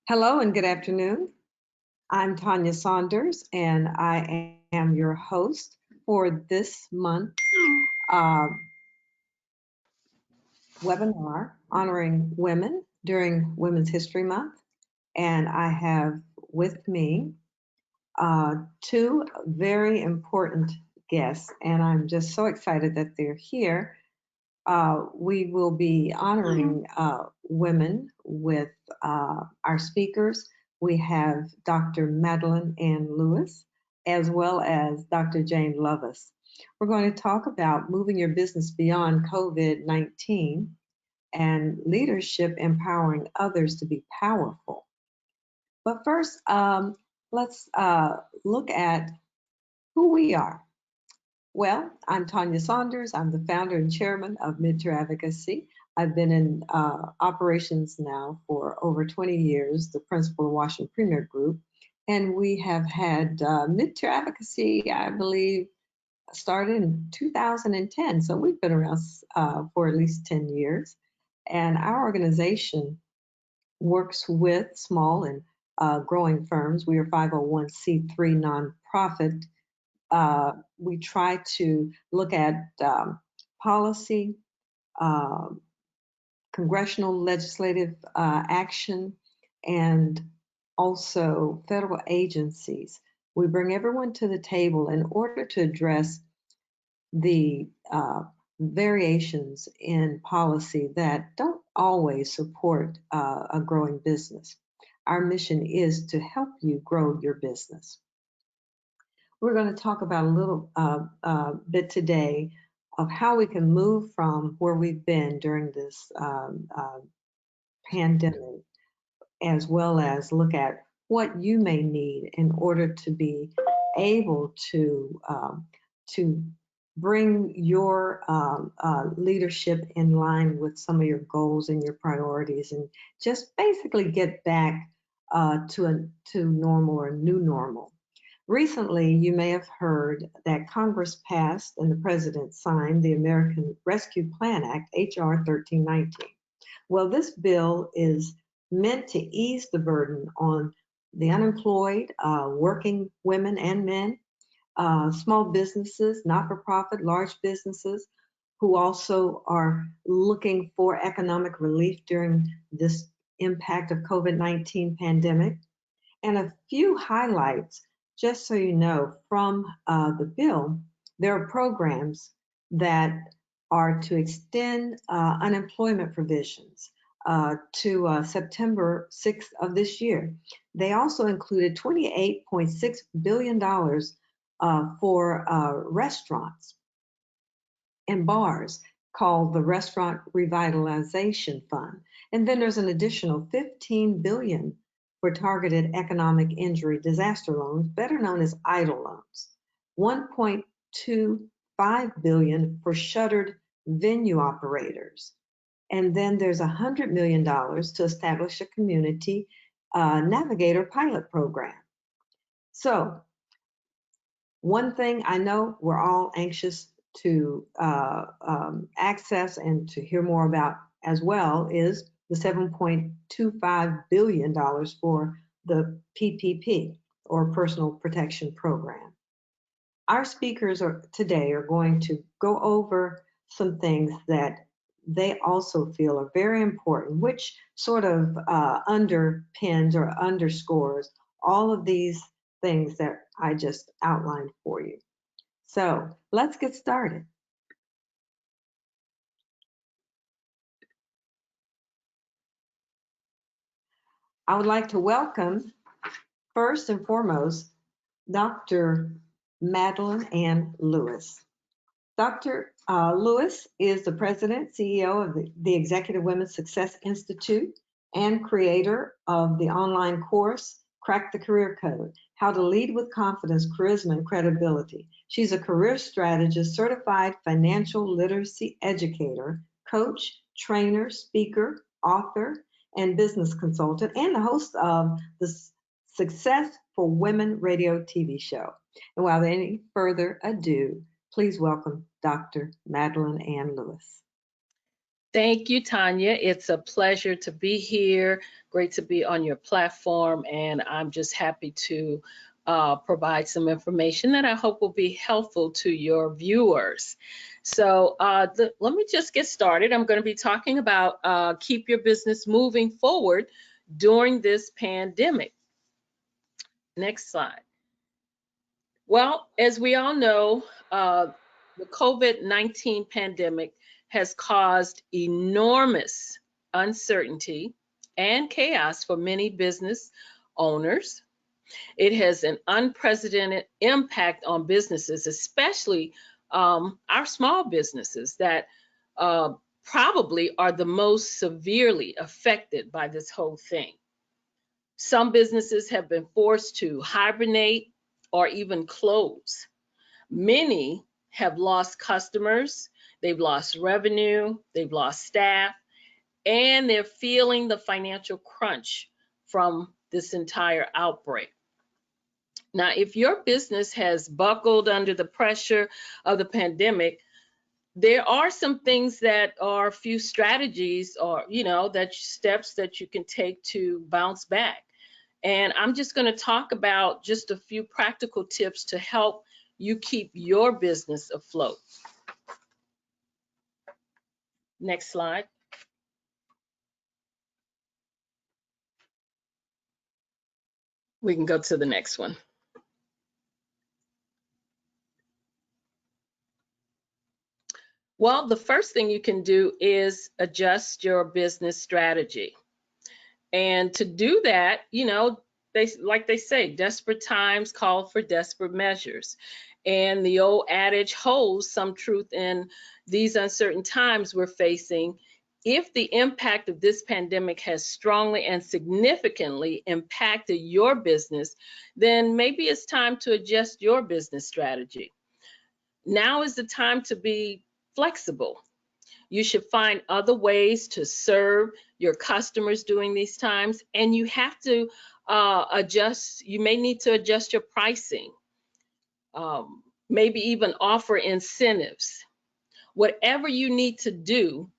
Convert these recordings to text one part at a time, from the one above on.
Hello and good afternoon. I'm Tanya Saunders, and I am your host for this month's uh, webinar honoring women during Women's History Month. And I have with me two very important guests, and I'm just so excited that they're here. We will be honoring women with our speakers. We have Dr. Madeline Ann Lewis, as well as Dr. Jane Lovis. We're going to talk about moving your business beyond COVID-19 and leadership empowering others to be powerful. But first, let's look at who we are. Well, I'm Tanya Saunders. I'm the founder and chairman of Mid-Tier Advocacy. I've been in operations now for over 20 years, the principal of Washington Premier Group. And we have had Mid-Tier Advocacy, I believe, started in 2010. So we've been around for at least 10 years. And our organization works with small and growing firms. We are 501c3 nonprofit. We try to look at policy, uh, congressional legislative action, and also federal agencies. We bring everyone to the table in order to address the variations in policy that don't always support a growing business. Our mission is to help you grow your business. We're going to talk about a little bit today of how we can move from where we've been during this pandemic, as well as look at what you may need in order to be able to bring your leadership in line with some of your goals and your priorities, and just basically get back to normal or new normal. Recently, you may have heard that Congress passed and the President signed the American Rescue Plan Act, H.R. 1319. Well, this bill is meant to ease the burden on the unemployed, working women and men, small businesses, not-for-profit, large businesses, who also are looking for economic relief during this impact of COVID-19 pandemic. And a few highlights, just so you know, from the bill. There are programs that are to extend unemployment provisions to September 6th of this year. They also included $28.6 billion for restaurants and bars, called the Restaurant Revitalization Fund. And then there's an additional $15 billion for targeted economic injury disaster loans, better known as EIDL loans, $1.25 billion for shuttered venue operators. And then there's $100 million to establish a community navigator pilot program. So one thing I know we're all anxious to access and to hear more about as well is the $7.25 billion for the PPP, or Personal Protection Program. Our speakers today are going to go over some things that they also feel are very important, which sort of underpins or underscores all of these things that I just outlined for you. So let's get started. I would like to welcome, first and foremost, Dr. Madeline Ann Lewis. Dr. Lewis is the president, CEO of the Executive Women's Success Institute and creator of the online course, Crack the Career Code, How to Lead with Confidence, Charisma, and Credibility. She's a career strategist, certified financial literacy educator, coach, trainer, speaker, author, and business consultant, and the host of the Success for Women radio TV show. And without any further ado, please welcome Dr. Madeline Ann Lewis. Thank you, Tanya. It's a pleasure to be here. Great to be on your platform, and I'm just happy to provide some information that I hope will be helpful to your viewers. So let me just get started. I'm going to be talking about keep your business moving forward during this pandemic. Next slide. Well, as we all know, the COVID-19 pandemic has caused enormous uncertainty and chaos for many business owners. It has an unprecedented impact on businesses, especially our small businesses that probably are the most severely affected by this whole thing. Some businesses have been forced to hibernate or even close. Many have lost customers, they've lost revenue, they've lost staff, and they're feeling the financial crunch from this entire outbreak. Now, if your business has buckled under the pressure of the pandemic, there are some things that are a few strategies or, that steps that you can take to bounce back. And I'm just going to talk about just a few practical tips to help you keep your business afloat. Next slide. We can go to the next one. Well, the first thing you can do is adjust your business strategy. And to do that, they say, desperate times call for desperate measures. And the old adage holds some truth in these uncertain times we're facing. If the impact of this pandemic has strongly and significantly impacted your business, then maybe it's time to adjust your business strategy. Now is the time to be flexible. You should find other ways to serve your customers during these times, and you have to adjust. You may need to adjust your pricing, maybe even offer incentives. Whatever you need to do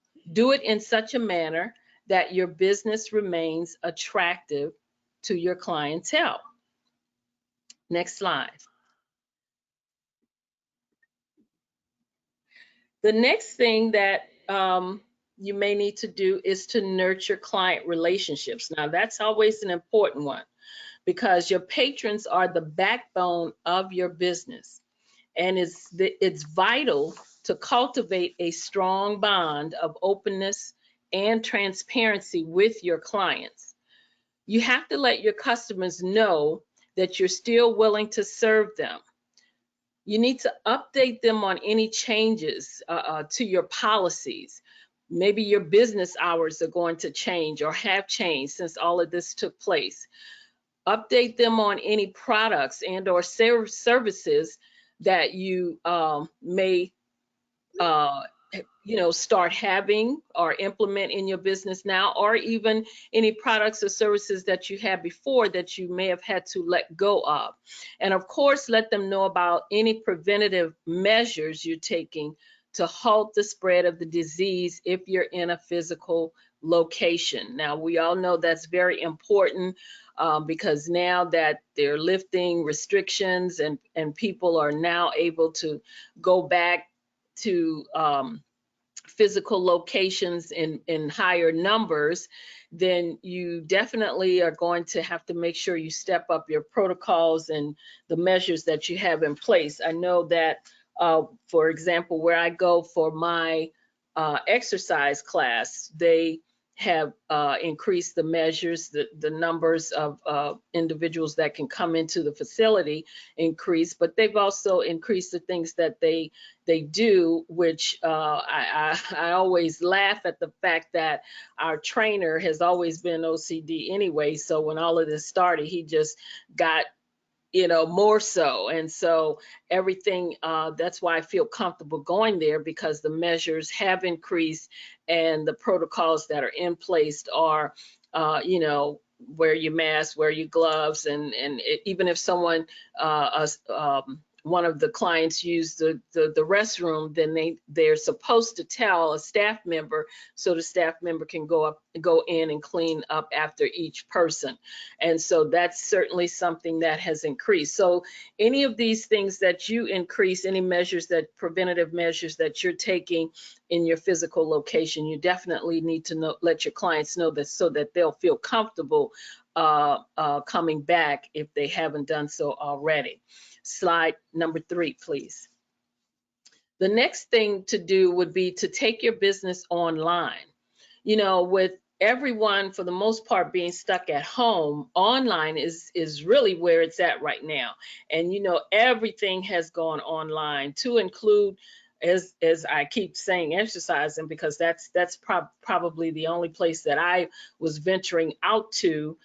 it in such a manner that your business remains attractive to your clientele. Next slide. The next thing that you may need to do is to nurture client relationships. Now, that's always an important one because your patrons are the backbone of your business, and it's vital to cultivate a strong bond of openness and transparency with your clients. You have to let your customers know that you're still willing to serve them. You need to update them on any changes to your policies. Maybe your business hours are going to change or have changed since all of this took place. Update them on any products and or services that you may start having or implement in your business now, or even any products or services that you had before that you may have had to let go of. And of course, let them know about any preventative measures you're taking to halt the spread of the disease if you're in a physical location. Now, we all know that's very important because now that they're lifting restrictions and people are now able to go back to physical locations in higher numbers, then you definitely are going to have to make sure you step up your protocols and the measures that you have in place. I know that, for example, where I go for my exercise class, they have increased the measures, the numbers of individuals that can come into the facility increased, but they've also increased the things that they do, which I always laugh at the fact that our trainer has always been OCD anyway. So when all of this started, he just got more so. And so everything, that's why I feel comfortable going there, because the measures have increased and the protocols that are in place are, wear your mask, wear your gloves, and even if someone one of the clients used the restroom, then they're supposed to tell a staff member so the staff member can go in and clean up after each person. And so that's certainly something that has increased. So any of these things that you increase, any preventative measures that you're taking in your physical location, you definitely need to let your clients know that, so that they'll feel comfortable coming back if they haven't done so already. Slide number 3, please. The next thing to do would be to take your business online. With everyone for the most part being stuck at home, online is really where it's at right now. And everything has gone online, to include, as I keep saying, exercising, because that's probably the only place that I was venturing out to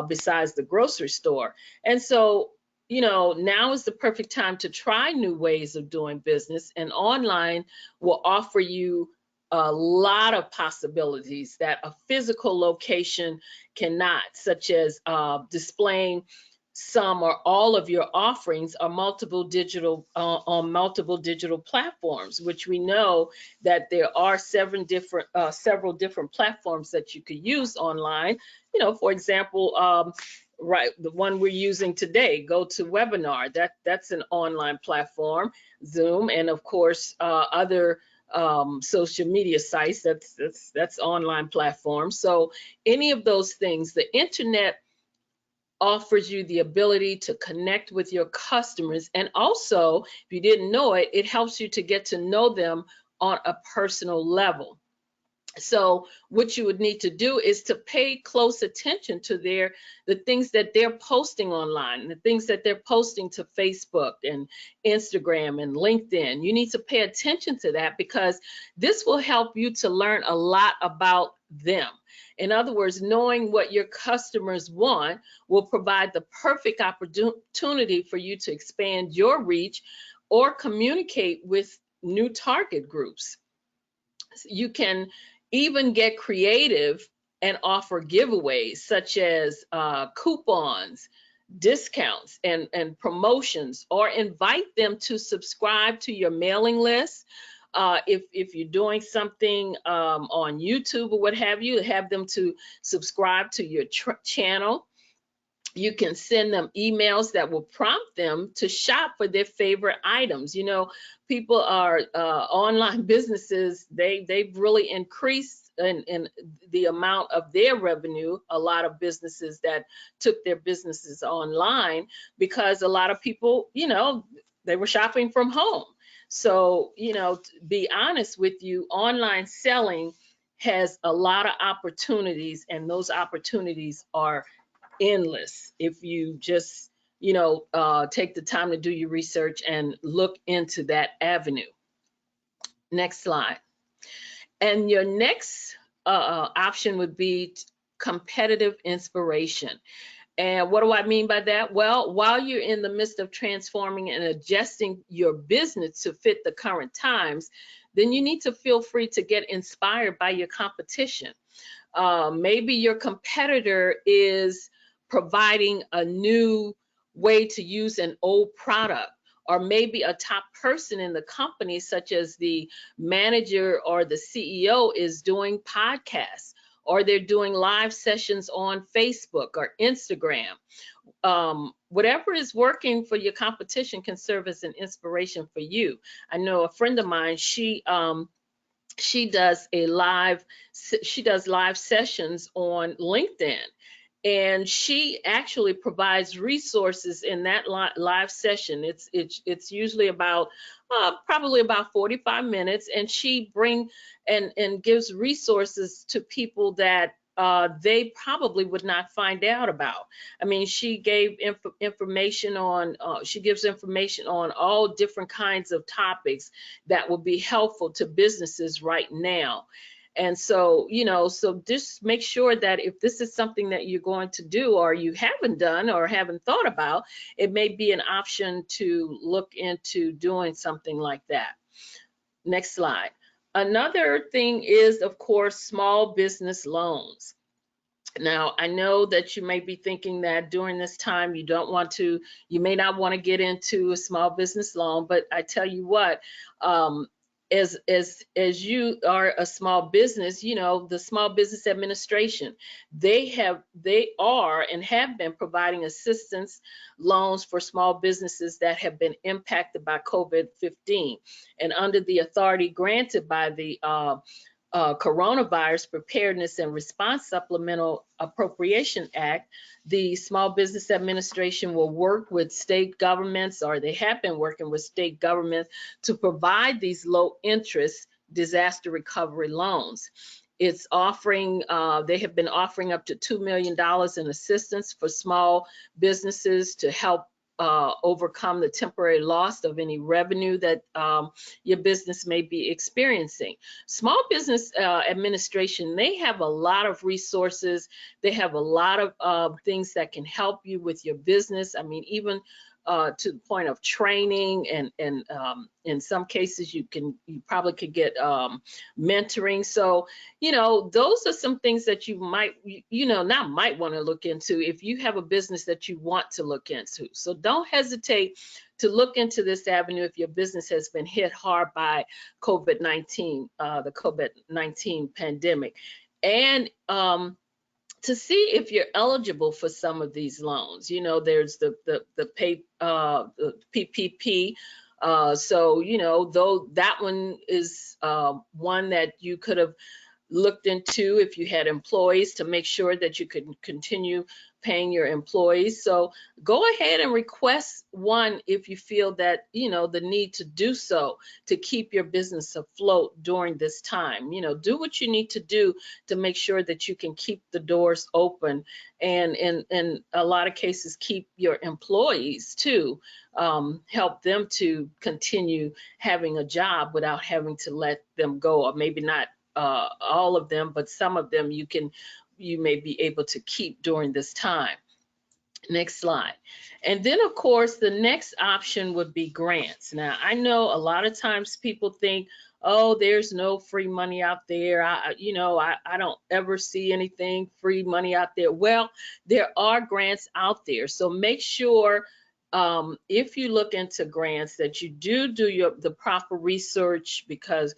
besides the grocery store. And so now is the perfect time to try new ways of doing business, and online will offer you a lot of possibilities that a physical location cannot, such as displaying some or all of your offerings on multiple digital platforms, which we know that there are several different platforms that you could use online. For example, right, the one we're using today, GoToWebinar, that's an online platform. Zoom, and of course other social media sites, that's online platforms. So any of those things, the internet offers you the ability to connect with your customers, and also, if you didn't know it, it helps you to get to know them on a personal level. So what you would need to do is to pay close attention to the things that they're posting online, the things that they're posting to Facebook and Instagram and LinkedIn. You need to pay attention to that, because this will help you to learn a lot about them. In other words, knowing what your customers want will provide the perfect opportunity for you to expand your reach or communicate with new target groups. You can even get creative and offer giveaways, such as coupons, discounts, and promotions, or invite them to subscribe to your mailing list. If you're doing something on YouTube or what have you, have them to subscribe to your channel. You can send them emails that will prompt them to shop for their favorite items. People are online businesses, they've really increased in the amount of their revenue. A lot of businesses that took their businesses online, because a lot of people, they were shopping from home. So, to be honest with you, online selling has a lot of opportunities, and those opportunities are endless if you just take the time to do your research and look into that avenue. Next slide. And your next option would be competitive inspiration. And what do I mean by that? Well, while you're in the midst of transforming and adjusting your business to fit the current times, then you need to feel free to get inspired by your competition. Maybe your competitor is providing a new way to use an old product, or maybe a top person in the company, such as the manager or the CEO, is doing podcasts, or they're doing live sessions on Facebook or Instagram. Whatever is working for your competition can serve as an inspiration for you. I know a friend of mine, she does live sessions on LinkedIn, and she actually provides resources in that live session. It's usually about probably about 45 minutes, and she bring and gives resources to people that they probably would not find out about. I mean, she gave information on, she gives information on all different kinds of topics that will be helpful to businesses right now. And so, so just make sure that if this is something that you're going to do, or you haven't done or haven't thought about, it may be an option to look into doing something like that. Next slide. Another thing is, of course, small business loans. Now, I know that you may be thinking that during this time you may not want to get into a small business loan, but I tell you what, um, as you are a small business, the Small Business Administration, they are and have been providing assistance loans for small businesses that have been impacted by COVID-19, and under the authority granted by the Coronavirus Preparedness and Response Supplemental Appropriation Act, the Small Business Administration will work with state governments, or they have been working with state governments, to provide these low interest disaster recovery loans. They have been offering up to $2 million in assistance for small businesses to help overcome the temporary loss of any revenue that your business may be experiencing. Small Business Administration, they have a lot of resources. They have a lot of things that can help you with your business. I mean, even to the point of training, and in some cases you probably could get mentoring. So, those are some things that you might, not might want to look into if you have a business that you want to look into. So don't hesitate to look into this avenue if your business has been hit hard by COVID-19, the COVID-19 pandemic. And to see if you're eligible for some of these loans. There's the PPP. So, though that one is one that you could have looked into if you had employees, to make sure that you could continue paying your employees. So go ahead and request one if you feel that, the need to do so to keep your business afloat during this time. Do what you need to do to make sure that you can keep the doors open, and in a lot of cases, keep your employees too, help them to continue having a job without having to let them go, or maybe not all of them, but some of them you may be able to keep during this time. Next slide. And then, of course, the next option would be grants. Now, I know a lot of times people think, oh, there's no free money out there. I don't ever see anything free money out there. Well, there are grants out there. So make sure, if you look into grants, that you do the proper research, because,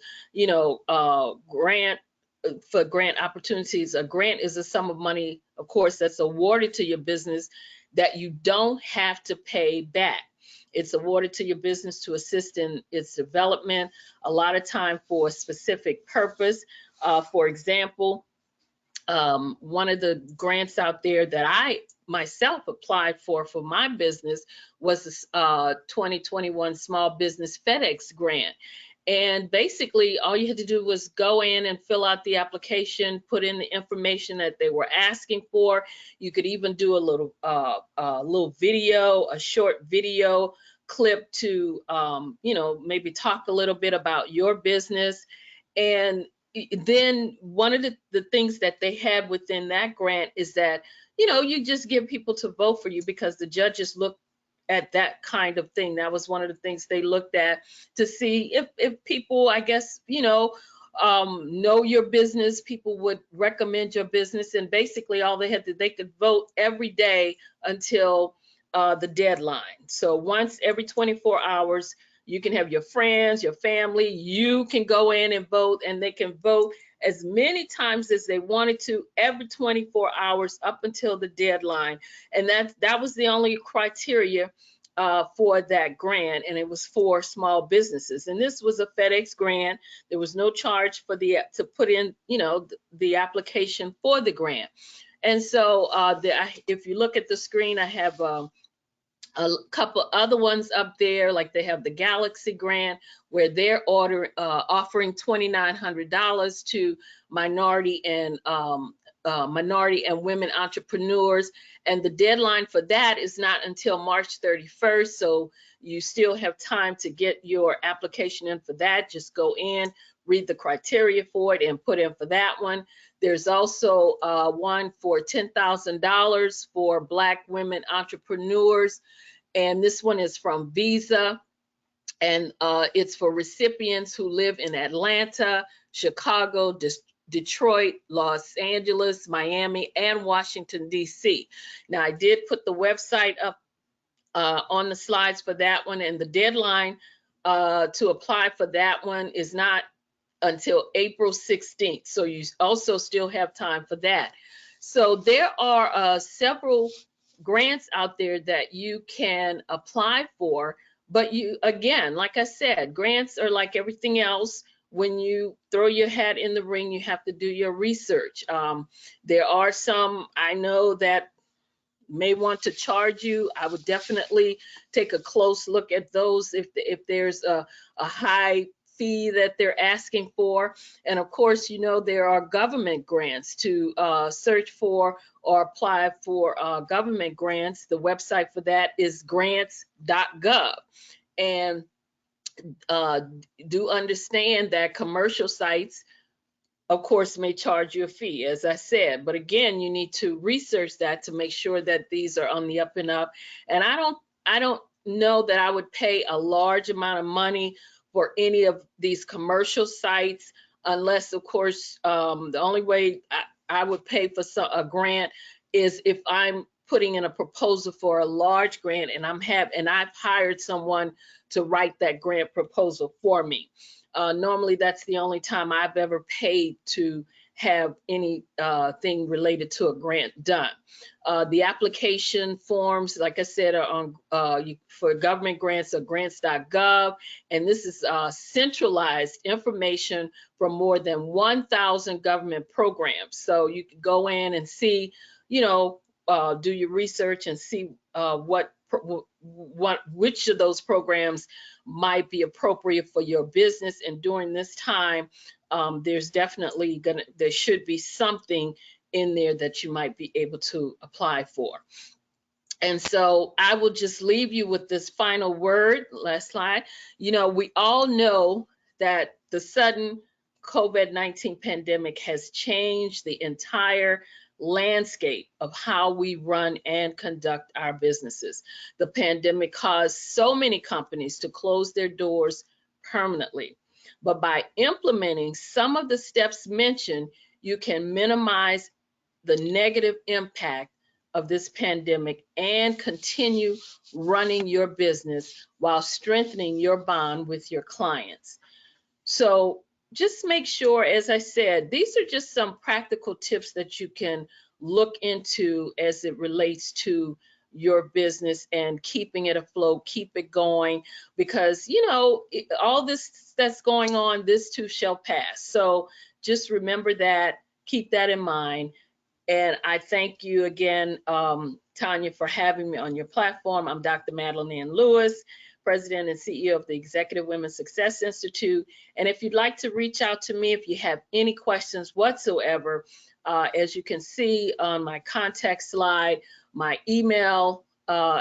for grant opportunities, a grant is a sum of money, of course, that's awarded to your business that you don't have to pay back. It's awarded to your business to assist in its development, a lot of time for a specific purpose. For example, one of the grants out there that I myself applied for my business was the 2021 Small Business FedEx grant. And basically, all you had to do was go in and fill out the application, put in the information that they were asking for. You could even do a little video, a short video clip to, maybe talk a little bit about your business. And then one of the things that they had within that grant is that, you just get people to vote for you, because the judges look at that kind of thing. That was one of the things they looked at, to see if people, I guess, know your business, people would recommend your business. And basically all they could vote every day until the deadline. So once every 24 hours, you can have your friends, your family, you can go in and vote, and they can vote as many times as they wanted to every 24 hours up until the deadline. And that was the only criteria for that grant, and it was for small businesses. And this was a FedEx grant. There was no charge to put in, the application for the grant. And so if you look at the screen, I have a couple other ones up there, like they have the Galaxy grant, where they're offering $2,900 to minority and women entrepreneurs. And the deadline for that is not until March 31st. So you still have time to get your application in for that. Just go in, read the criteria for it, and put in for that one. There's also one for $10,000 for Black women entrepreneurs. And this one is from Visa. And it's for recipients who live in Atlanta, Chicago, Detroit, Los Angeles, Miami, and Washington, D.C. Now, I did put the website up on the slides for that one, and the deadline to apply for that one is not until April 16th. So you also still have time for that. So there are several grants out there that you can apply for, but you, again, like I said, grants are like everything else. When you throw your hat in the ring, you have to do your research. There are some, I know, that may want to charge you. I would definitely take a close look at those if there's a high fee that they're asking for. And of course, you know, there are government grants to search for or apply for government grants. The website for that is grants.gov. And do understand that commercial sites, of course, may charge you a fee, as I said. But again, you need to research that to make sure that these are on the up and up. And I don't know that I would pay a large amount of money for any of these commercial sites, unless, of course, the only way I would pay for a grant is if I'm putting in a proposal for a large grant, and I've hired someone to write that grant proposal for me. Normally, that's the only time I've ever paid to have any thing related to a grant done. The application forms, like I said, are on for government grants are grants.gov, and this is centralized information from more than 1,000 government programs. So you can go in and see, you know, do your research and see which of those programs might be appropriate for your business. And during this time, there should be something in there that you might be able to apply for. And so I will just leave you with this final word. Last slide. You know, we all know that the sudden COVID-19 pandemic has changed the entire landscape of how we run and conduct our businesses. The pandemic caused so many companies to close their doors permanently. But by implementing some of the steps mentioned, you can minimize the negative impact of this pandemic and continue running your business while strengthening your bond with your clients. So just make sure, as I said, these are just some practical tips that you can look into as it relates to your business and keeping it afloat, keep it going, because, you know, all this that's going on, this too shall pass. So just remember that, keep that in mind. And I thank you again, Tanya, for having me on your platform. I'm Dr. Madeline Ann Lewis, President and CEO of the Executive Women's Success Institute. And if you'd like to reach out to me, if you have any questions whatsoever, as you can see on my contact slide, my email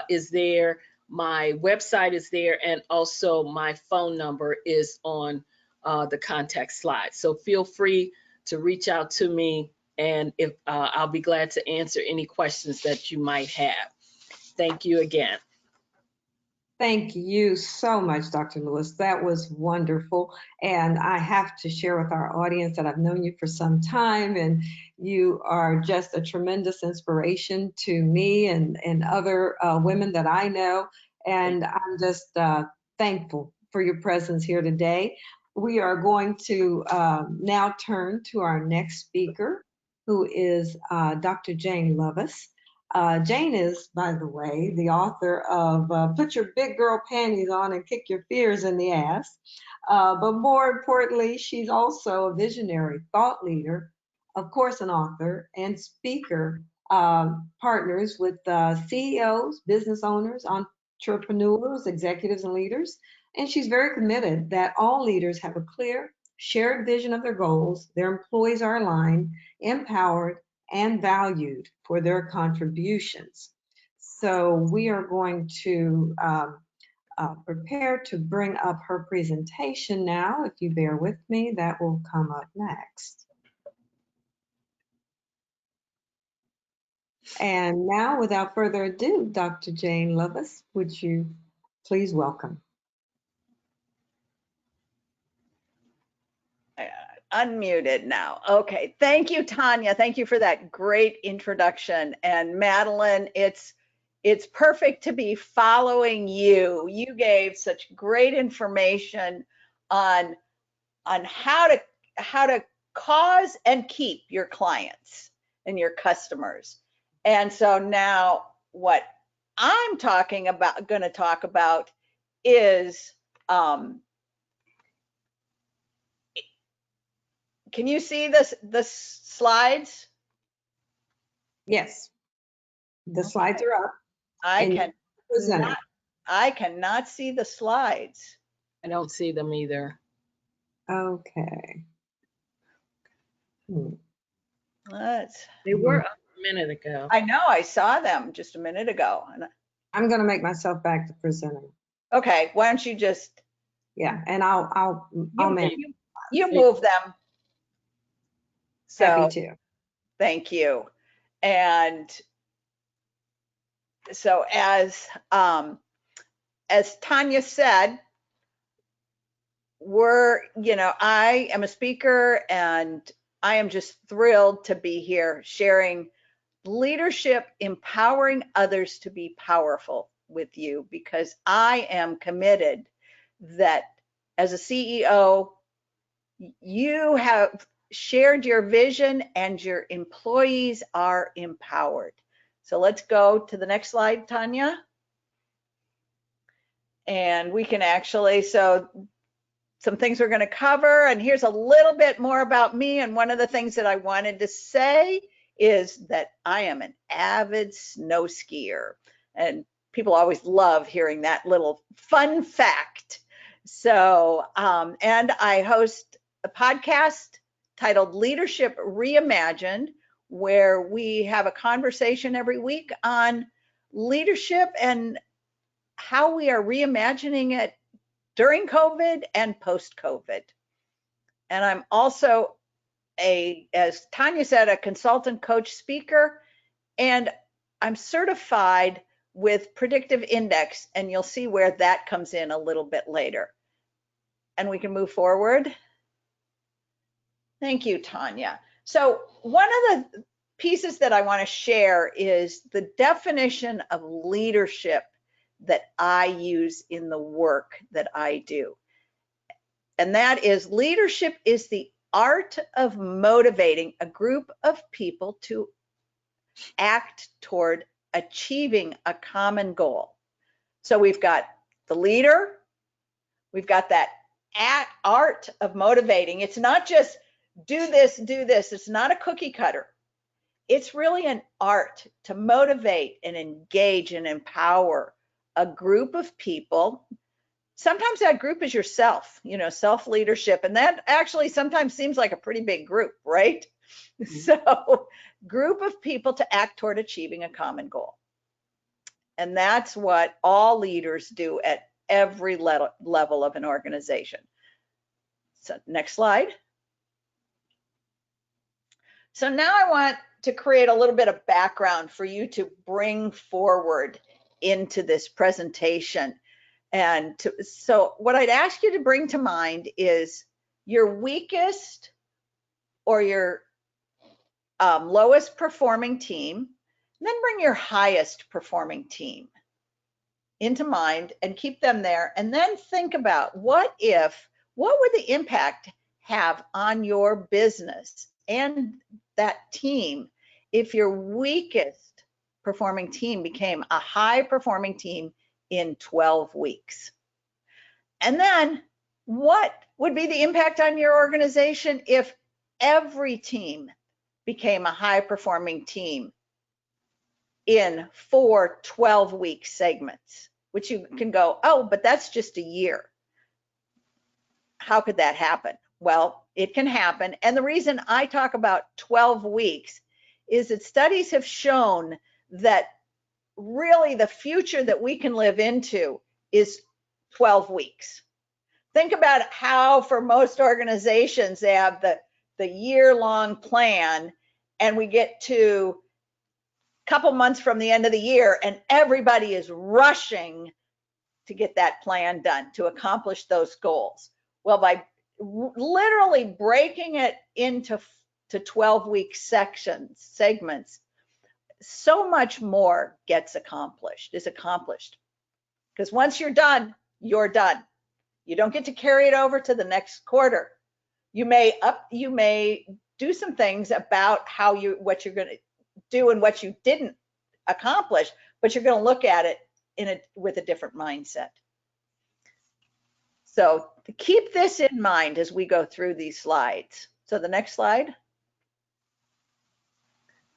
is there, my website is there, and also my phone number is on the contact slide. So feel free to reach out to me, and if I'll be glad to answer any questions that you might have. Thank you again. Thank you so much, Dr. Lewis. That was wonderful. And I have to share with our audience that I've known you for some time, and you are just a tremendous inspiration to me and other women that I know. And I'm just thankful for your presence here today. We are going to now turn to our next speaker, who is Dr. Jane Lovis. Jane is, by the way, the author of Put Your Big Girl Panties On and Kick Your Fears in the Ass. But more importantly, she's also a visionary thought leader, of course, an author and speaker, partners with CEOs, business owners, entrepreneurs, executives, and leaders. And she's very committed that all leaders have a clear, shared vision of their goals, their employees are aligned, empowered, and valued for their contributions. So we are going to prepare to bring up her presentation now. If you bear with me, that will come up next. And now, without further ado, Dr. Jane Lovis, would you please welcome? Unmuted now. Okay. Thank you, Tanya. Thank you for that great introduction. And Madeline, it's perfect to be following you. You gave such great information on how to cause and keep your clients and your customers. And so now what I'm going to talk about is, can you see the slides? Yes, the slides are up. I cannot see the slides. I don't see them either. Okay. They were up a minute ago. I know, I saw them just a minute ago. I'm going to make myself back to presenting. Okay, why don't you just, Yeah, and I'll manage. you move them. So, Happy to. thank you. And so as Tanya said, I am a speaker and I am just thrilled to be here sharing leadership, empowering others to be powerful with you, because I am committed that as a CEO, you have shared your vision and your employees are empowered. So let's go to the next slide, Tanya. And we can actually, so some things we're going to cover, and here's a little bit more about me. And one of the things that I wanted to say is that I am an avid snow skier, and people always love hearing that little fun fact. So, and I host a podcast titled Leadership Reimagined, where we have a conversation every week on leadership and how we are reimagining it during COVID and post-COVID. And I'm also as Tanya said, a consultant, coach, speaker, and I'm certified with Predictive Index, and you'll see where that comes in a little bit later. And we can move forward. Thank you, Tanya. So one of the pieces that I want to share is the definition of leadership that I use in the work that I do. And that is, leadership is the art of motivating a group of people to act toward achieving a common goal. So we've got the leader, we've got that art of motivating. It's not just do this, do this. It's not a cookie cutter. It's really an art to motivate and engage and empower a group of people. Sometimes that group is yourself, self-leadership. And that actually sometimes seems like a pretty big group, right? Mm-hmm. So group of people to act toward achieving a common goal. And that's what all leaders do at every level of an organization. So next slide. So now I want to create a little bit of background for you to bring forward into this presentation. And so what I'd ask you to bring to mind is your weakest or your lowest performing team, and then bring your highest performing team into mind and keep them there. And then think about what would the impact have on your business and that team if your weakest performing team became a high performing team in 12 weeks. And then what would be the impact on your organization if every team became a high performing team in 4 12-week segments, which you can go, oh, but that's just a year. How could that happen? Well, it can happen. And the reason I talk about 12 weeks is that studies have shown that really the future that we can live into is 12 weeks. Think about how for most organizations they have the year-long plan, and we get to a couple months from the end of the year and everybody is rushing to get that plan done to accomplish those goals. Well, by literally breaking it into 12-week segments, so much more is accomplished. Because once you're done, you're done. You don't get to carry it over to the next quarter. You may do some things about what you're going to do and what you didn't accomplish, but you're going to look at it with a different mindset. So keep this in mind as we go through these slides. So the next slide.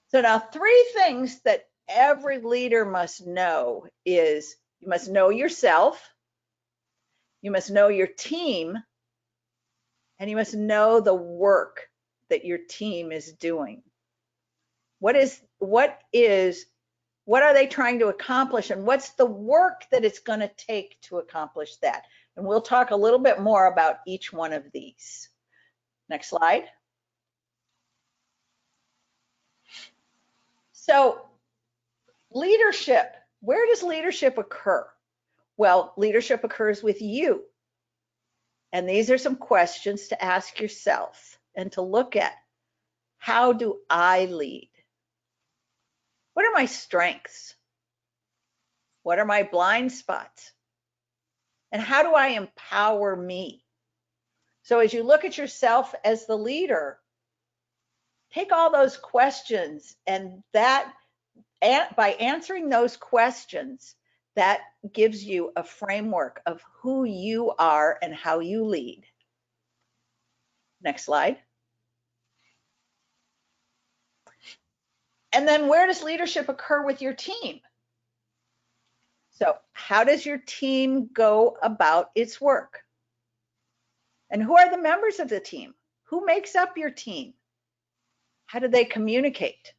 So now 3 things that every leader must know is you must know yourself, you must know your team, and you must know the work that your team is doing. What are they trying to accomplish, and what's the work that it's going to take to accomplish that? And we'll talk a little bit more about each one of these. Next slide. So leadership, where does leadership occur? Well, leadership occurs with you. And these are some questions to ask yourself and to look at. How do I lead? What are my strengths? What are my blind spots? And how do I empower me? So as you look at yourself as the leader, take all those questions, and by answering those questions, that gives you a framework of who you are and how you lead. Next slide. And then where does leadership occur with your team? So how does your team go about its work? And who are the members of the team? Who makes up your team? How do they communicate?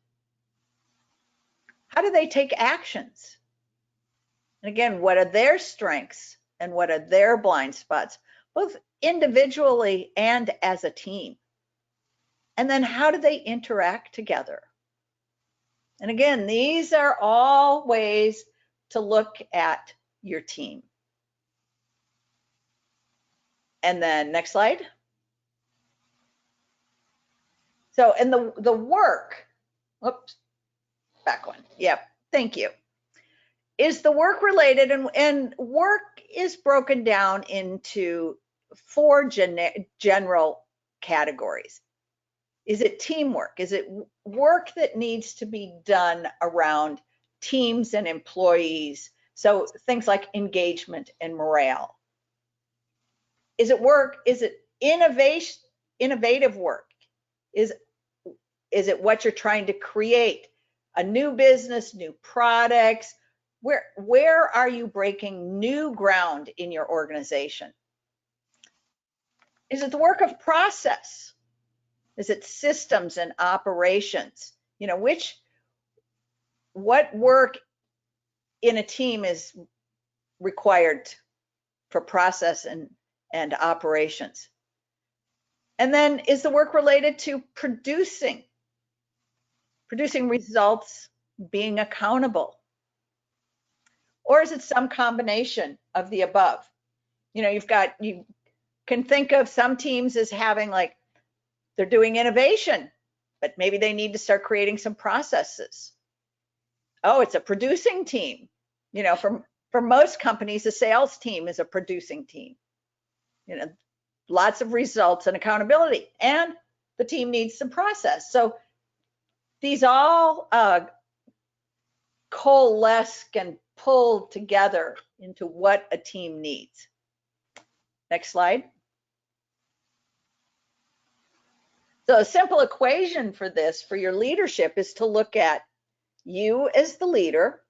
How do they take actions? And again, what are their strengths and what are their blind spots, both individually and as a team? And then how do they interact together? And again, these are all ways to look at your team. And then next slide. So, and the work, whoops, back one. Yep, thank you. Is the work related? And work is broken down into 4 general categories. Is it teamwork? Is it work that needs to be done around teams and employees? So things like engagement and morale. Is it work? Is it innovative work? Is it what you're trying to create? A new business, new products? Where are you breaking new ground in your organization? Is it the work of process? Is it systems and operations? You know, what work in a team is required for process and operations? And then is the work related to producing results, being accountable? Or is it some combination of the above? You know, you can think of some teams as having, like, they're doing innovation, but maybe they need to start creating some processes. Oh, it's a producing team. You know, for most companies, a sales team is a producing team. You know, lots of results and accountability, and the team needs some process. So these all coalesce and pull together into what a team needs. Next slide. So a simple equation for this, for your leadership, is to look at you as the leader,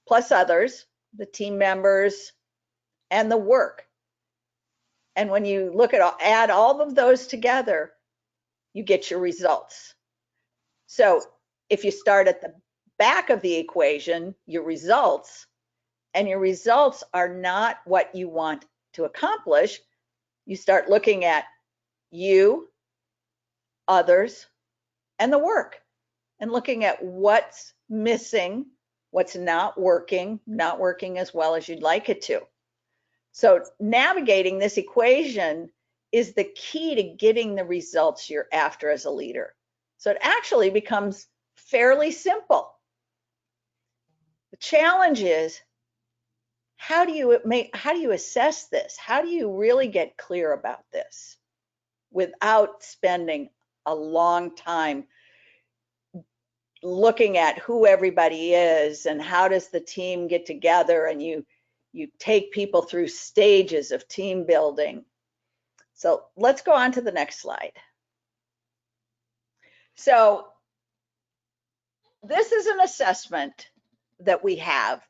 plus others, the team members, and the work. And when you look at add all of those together, you get your results. So if you start at the back of the equation, your results, and your results are not what you want to accomplish, you start looking at you, others, and the work, and looking at what's missing, what's not working as well as you'd like it to. So navigating this equation is the key to getting the results you're after as a leader. So it actually becomes fairly simple. The challenge is, how do you assess this? How do you really get clear about this without spending a long time looking at who everybody is and how does the team get together, and you take people through stages of team building. So let's go on to the next slide. So this is an assessment that we have,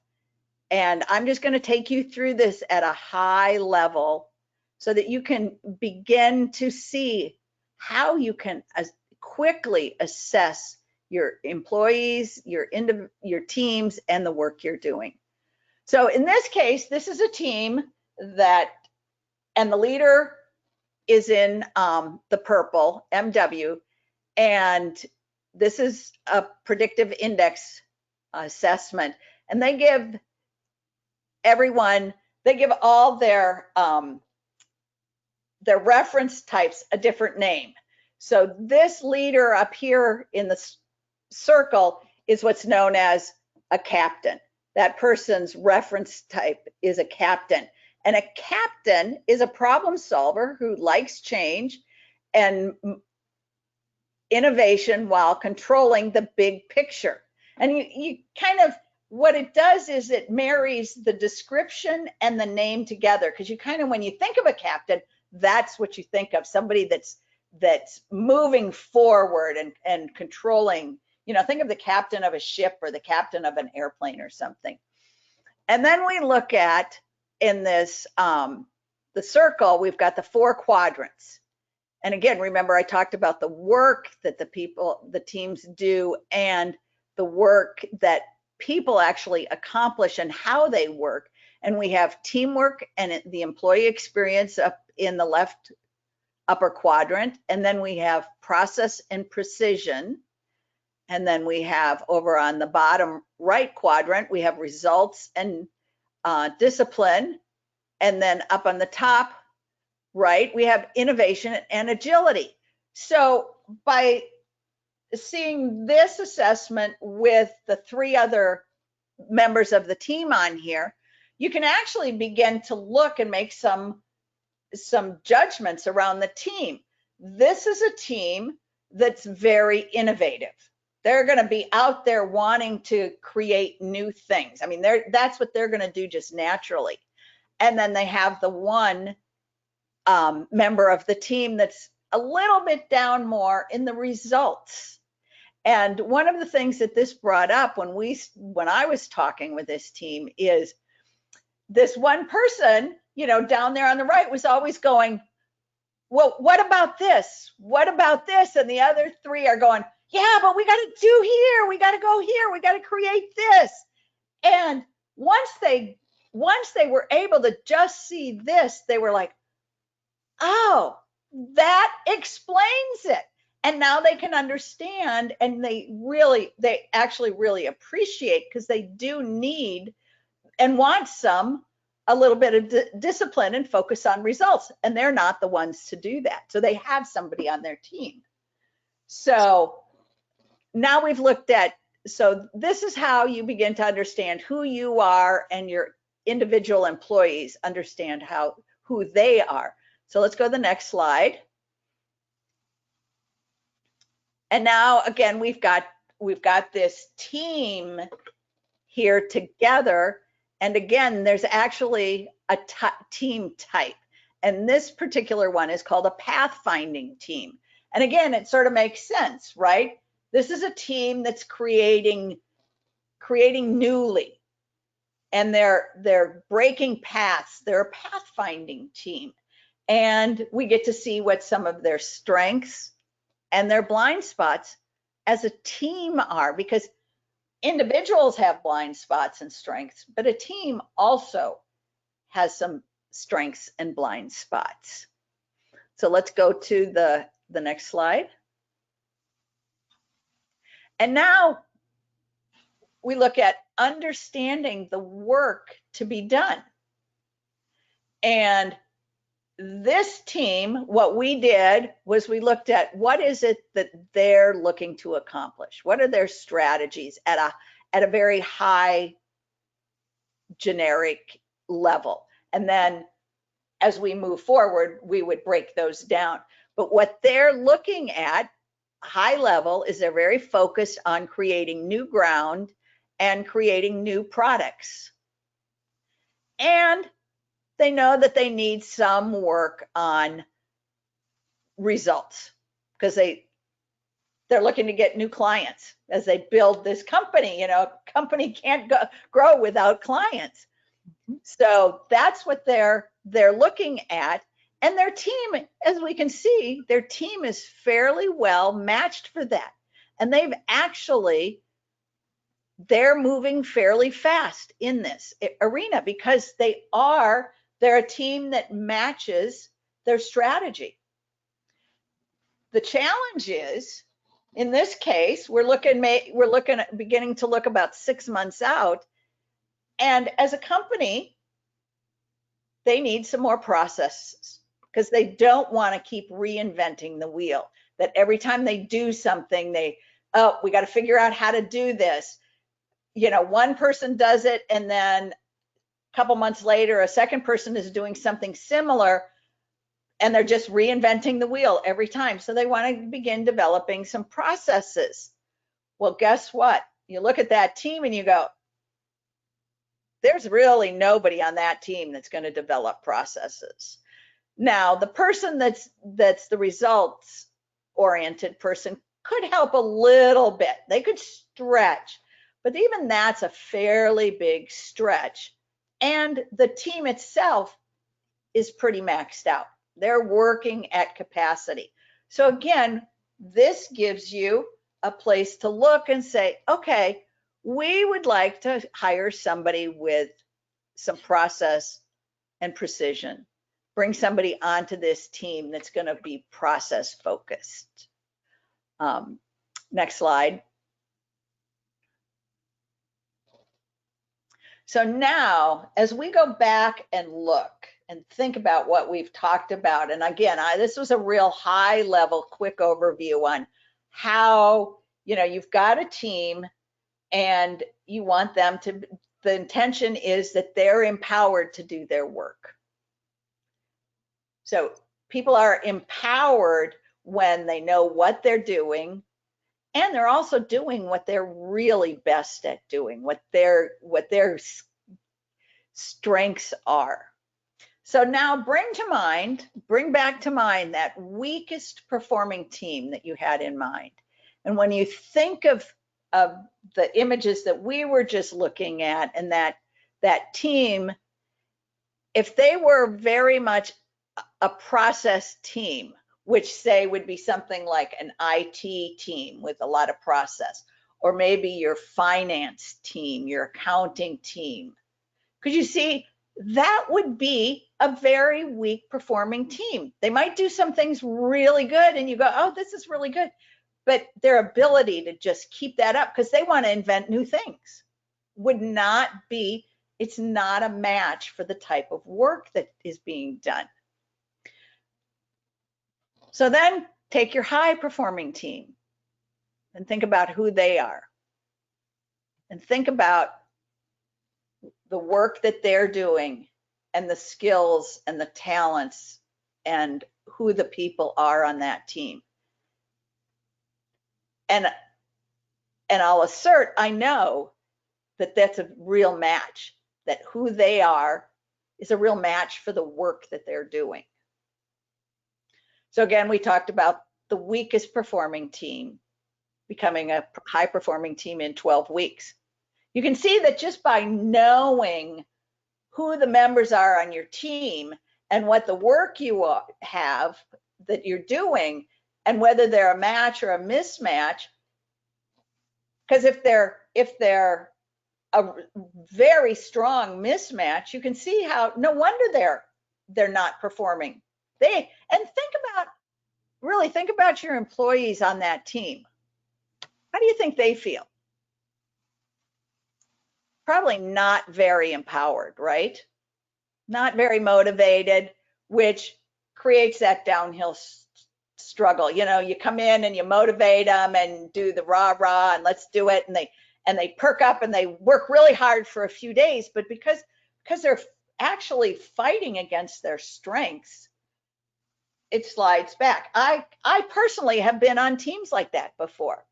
and I'm just going to take you through this at a high level so that you can begin to see how you can quickly assess your employees, your teams, and the work you're doing. So in this case, this is a team and the leader is in the purple, MW, and this is a predictive index assessment, and they give all their reference types a different name. So this leader up here in the circle is what's known as a captain. That person's reference type is a captain. And a captain is a problem solver who likes change and innovation while controlling the big picture. And you kind of, what it does is it marries the description and the name together, because you kind of, when you think of a captain, that's what you think of, somebody that's moving forward and controlling. Think of the captain of a ship or the captain of an airplane or something. And then we look at, in this, the circle, we've got the 4 quadrants. And again, remember I talked about the work that the teams do and the work that people actually accomplish and how they work. And we have teamwork and the employee experience up in the left upper quadrant. And then we have process and precision. And then we have over on the bottom right quadrant, we have results and discipline. And then up on the top right, we have innovation and agility. So by seeing this assessment with the 3 other members of the team on here, you can actually begin to look and make some judgments around the team. This is a team that's very innovative. They're going to be out there wanting to create new things. I mean, that's what they're going to do just naturally. And then they have the one member of the team that's a little bit down more in the results. And one of the things that this brought up when I was talking with this team is this one person, down there on the right was always going, well, what about this? What about this? And the other 3 are going, yeah, but we got to do here. We got to go here. We got to create this. And once they were able to just see this, they were like, oh, that explains it. And now they can understand, and they actually really appreciate, because they do need and want a little bit of discipline and focus on results. And they're not the ones to do that. So they have somebody on their team. So now we've looked at, so this is how you begin to understand who you are, and your individual employees understand who they are. So let's go to the next slide. And now again, we've got this team here together. And again, there's actually a team type. And this particular one is called a pathfinding team. And again, it sort of makes sense, right? This is a team that's creating newly. And they're breaking paths. They're a pathfinding team. And we get to see what some of their strengths and their blind spots as a team are, because individuals have blind spots and strengths, but a team also has some strengths and blind spots. So let's go to the next slide. And now we look at understanding the work to be done. And this team, what we did was we looked at what is it that they're looking to accomplish? What are their strategies at a very high generic level? And then as we move forward, we would break those down. But what they're looking at high level is they're very focused on creating new ground and creating new products. And they know that they need some work on results because they're looking to get new clients as they build this company. You know, a company can't grow without clients. So that's what they're looking at. And their team, as we can see, their team is fairly well matched for that. And they're moving fairly fast in this arena because they're a team that matches their strategy. The challenge is, in this case, we're beginning to look about 6 months out. And as a company, they need some more processes because they don't want to keep reinventing the wheel. That every time they do something, we got to figure out how to do this. You know, one person does it, and then a couple months later, a second person is doing something similar, and they're just reinventing the wheel every time. So they want to begin developing some processes. Well, guess what? You look at that team and you go, there's really nobody on that team that's going to develop processes. Now, the person that's the results oriented person could help a little bit. They could stretch, but even that's a fairly big stretch. And the team itself is pretty maxed out. They're working at capacity. So again, this gives you a place to look and say, okay, we would like to hire somebody with some process and precision. Bring somebody onto this team that's going to be process focused. Next slide. So now, as we go back and look and think about what we've talked about, and again, this was a real high level, quick overview on how, you know, you've got a team and you want them to, the intention is that they're empowered to do their work. So people are empowered when they know what they're doing, and they're also doing what they're really best at doing, what their strengths are. So now bring back to mind that weakest performing team that you had in mind. And when you think of the images that we were just looking at, and that team, if they were very much a process team, which say would be something like an IT team with a lot of process, or maybe your finance team, your accounting team. Could you see that would be a very weak performing team? They might do some things really good and you go, oh, this is really good. But their ability to just keep that up because they want to invent new things would not be, it's not a match for the type of work that is being done. So then take your high performing team and think about who they are. And think about the work that they're doing and the skills and the talents and who the people are on that team. And I'll assert, I know that that's a real match, that who they are is a real match for the work that they're doing. So again, we talked about the weakest performing team becoming a high performing team in 12 weeks. You can see that just by knowing who the members are on your team and what the work you have that you're doing and whether they're a match or a mismatch, because if they're a very strong mismatch, you can see how no wonder they're not performing. Really think about your employees on that team. How do you think they feel? Probably not very empowered, right? Not very motivated, which creates that downhill struggle. You know, you come in and you motivate them and do the rah rah and let's do it, and they perk up and they work really hard for a few days, but because they're actually fighting against their strengths, it slides back. I personally have been on teams like that before,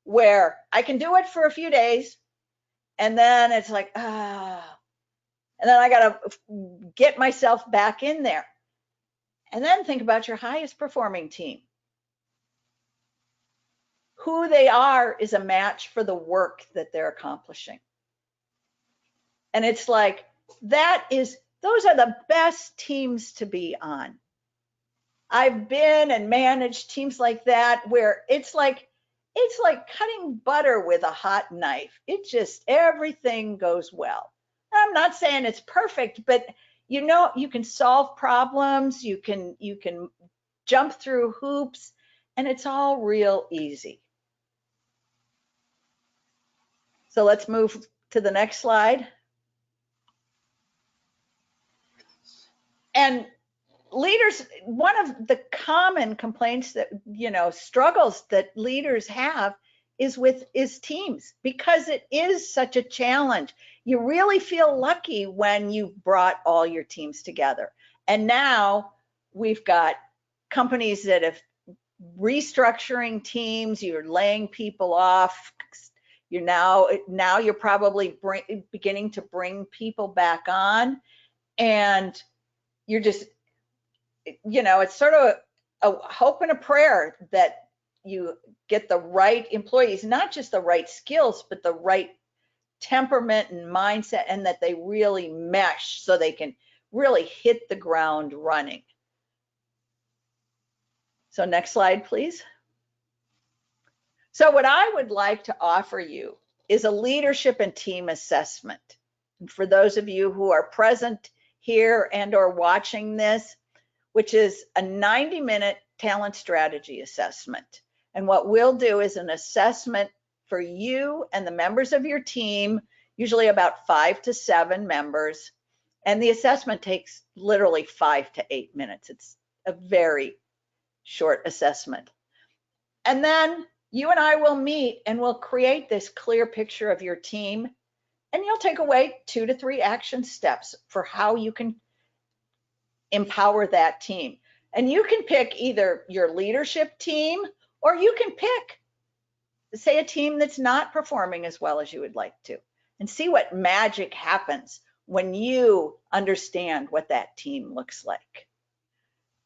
where I can do it for a few days and then it's like, and then I got to get myself back in there. And then think about your highest performing team. Who they are is a match for the work that they're accomplishing. And it's like, those are the best teams to be on. I've been and managed teams like that where it's like cutting butter with a hot knife. It just, everything goes well. I'm not saying it's perfect, but you know, you can solve problems, you can jump through hoops, and it's all real easy. So let's move to the next slide. And leaders, one of the common complaints that, you know, struggles that leaders have is teams, because it is such a challenge. You really feel lucky when you've brought all your teams together. And now we've got companies that have restructuring teams, you're laying people off. Now you're probably beginning to bring people back on, and you're just, you know, it's sort of a hope and a prayer that you get the right employees, not just the right skills, but the right temperament and mindset, and that they really mesh so they can really hit the ground running. So next slide, please. So what I would like to offer you is a leadership and team assessment. And for those of you who are present here and or watching this, which is a 90-minute talent strategy assessment. And what we'll do is an assessment for you and the members of your team, usually about 5 to 7 members. And the assessment takes literally 5 to 8 minutes. It's a very short assessment. And then you and I will meet and we'll create this clear picture of your team. And you'll take away 2 to 3 action steps for how you can empower that team. And you can pick either your leadership team, or you can pick, say, a team that's not performing as well as you would like to, and see what magic happens when you understand what that team looks like.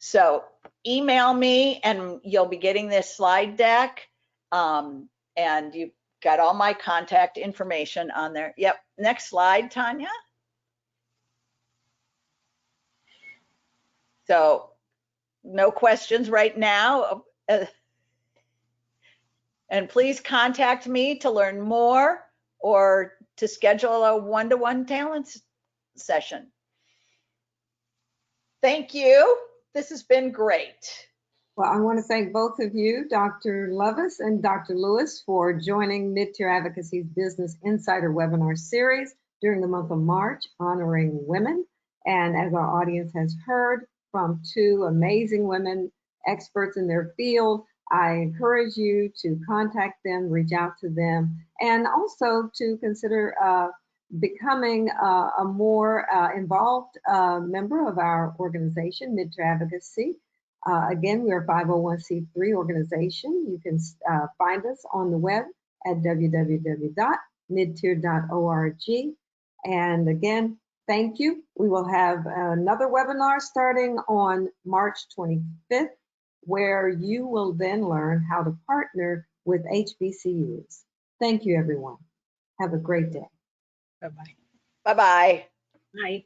So email me and you'll be getting this slide deck, and you've got all my contact information on there. Yep, next slide, Tanya. So no questions right now. And please contact me to learn more or to schedule a one-to-one talent session. Thank you. This has been great. Well, I want to thank both of you, Dr. Lovis and Dr. Lewis, for joining Mid-Tier Advocacy's Business Insider webinar series during the month of March, honoring women. And as our audience has heard from 2 amazing women experts in their field, I encourage you to contact them, reach out to them, and also to consider becoming a more involved member of our organization, Mid-Tier Advocacy. Again, we're a 501c3 organization. You can find us on the web at www.midtier.org. And again, thank you. We will have another webinar starting on March 25th, where you will then learn how to partner with HBCUs. Thank you, everyone. Have a great day. Bye-bye. Bye-bye. Bye.